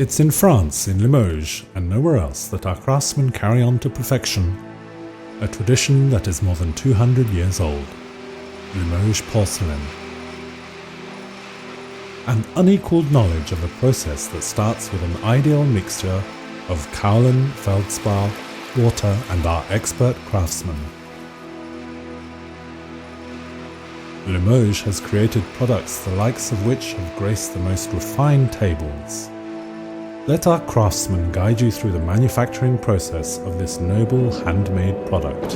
It's in France, in Limoges, and nowhere else that our craftsmen carry on to perfection a tradition that is more than 200 years old. Limoges Porcelain. An unequaled knowledge of a process that starts with an ideal mixture of kaolin, feldspar, water and our expert craftsmen. Limoges has created products the likes of which have graced the most refined tables. Let our craftsmen guide you through the manufacturing process of this noble handmade product.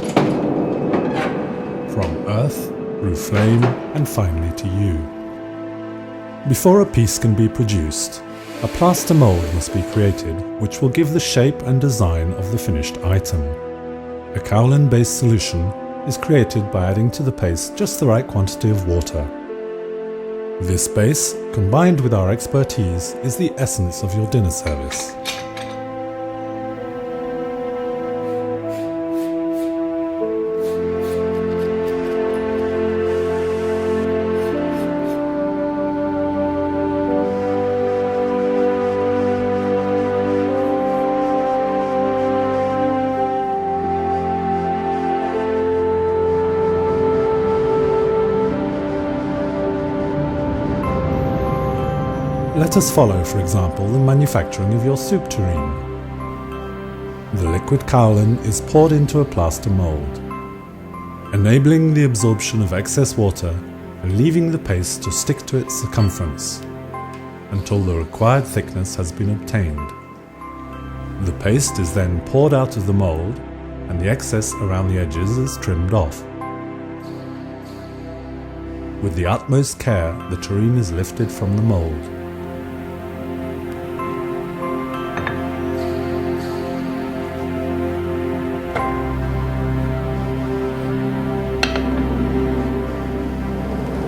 From earth, through flame and finally to you. Before a piece can be produced, a plaster mold must be created which will give the shape and design of the finished item. A kaolin-based solution is created by adding to the paste just the right quantity of water. This base, combined with our expertise, is the essence of your dinner service. Let us follow, for example, the manufacturing of your soup tureen. The liquid kaolin is poured into a plaster mold, enabling the absorption of excess water and leaving the paste to stick to its circumference until the required thickness has been obtained. The paste is then poured out of the mold and the excess around the edges is trimmed off. With the utmost care, the tureen is lifted from the mold.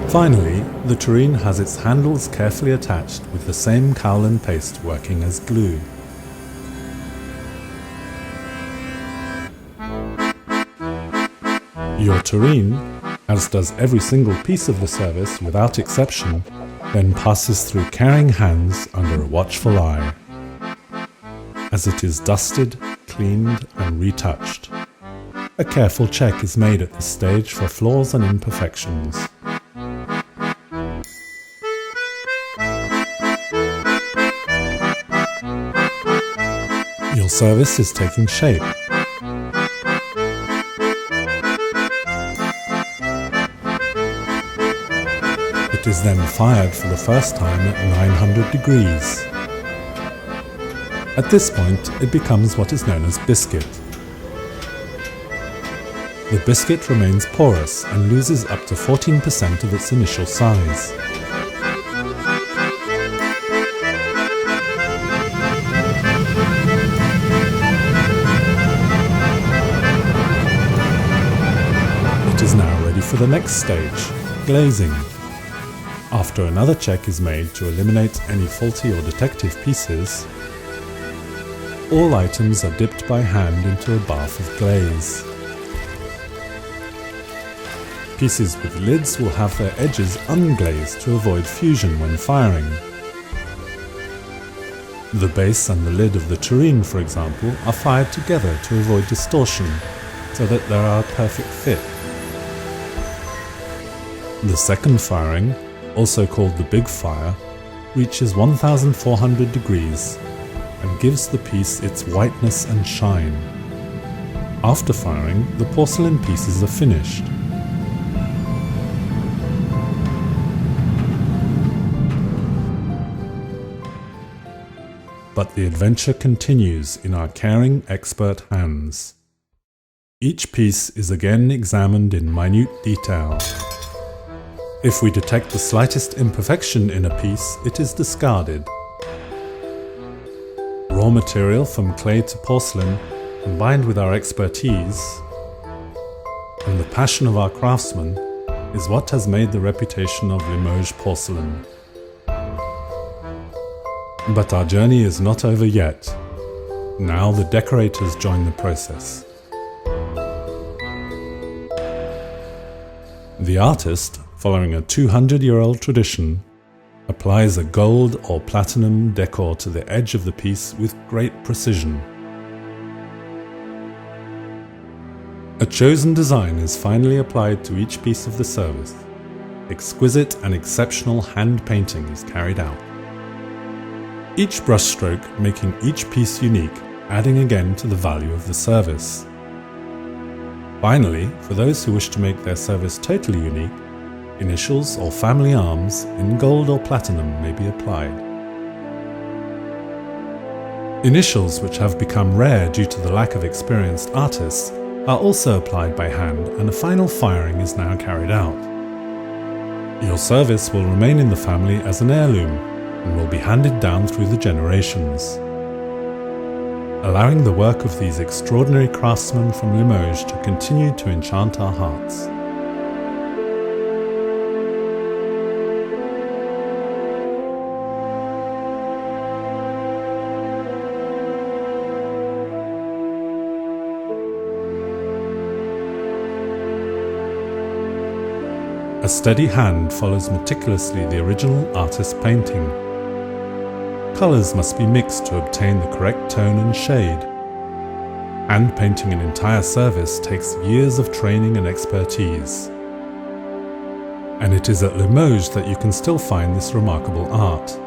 Finally, the tureen has its handles carefully attached with the same kaolin paste working as glue. Your tureen, as does every single piece of the service without exception, then passes through caring hands under a watchful eye, as it is dusted, cleaned and retouched. A careful check is made at this stage for flaws and imperfections. Your service is taking shape. It is then fired for the first time at 900 degrees. At this point, it becomes what is known as biscuit. The biscuit remains porous and loses up to 14% of its initial size. It is now ready for the next stage, glazing. After another check is made to eliminate any faulty or defective pieces, all items are dipped by hand into a bath of glaze. Pieces with lids will have their edges unglazed to avoid fusion when firing. The base and the lid of the tureen, for example, are fired together to avoid distortion, so that they are a perfect fit. The second firing, also called the big fire, reaches 1400 degrees and gives the piece its whiteness and shine. After firing, the porcelain pieces are finished. But the adventure continues in our caring, expert hands. Each piece is again examined in minute detail. If we detect the slightest imperfection in a piece, it is discarded. Raw material from clay to porcelain, combined with our expertise and the passion of our craftsmen, is what has made the reputation of Limoges Porcelain. But our journey is not over yet. Now the decorators join the process. The artist, following a 200-year-old tradition, applies a gold or platinum decor to the edge of the piece with great precision. A chosen design is finally applied to each piece of the service. Exquisite and exceptional hand painting is carried out. Each brushstroke making each piece unique, adding again to the value of the service. Finally, for those who wish to make their service totally unique, initials or family arms in gold or platinum may be applied. Initials which have become rare due to the lack of experienced artists are also applied by hand, and a final firing is now carried out. Your service will remain in the family as an heirloom and will be handed down through the generations, allowing the work of these extraordinary craftsmen from Limoges to continue to enchant our hearts. A steady hand follows meticulously the original artist's painting. Colours must be mixed to obtain the correct tone and shade. Hand painting an entire service takes years of training and expertise. And it is at Limoges that you can still find this remarkable art.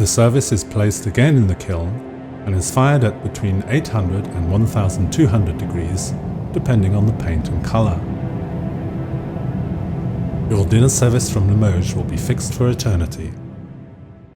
The service is placed again in the kiln and is fired at between 800 and 1200 degrees, depending on the paint and colour. Your dinner service from Limoges will be fixed for eternity.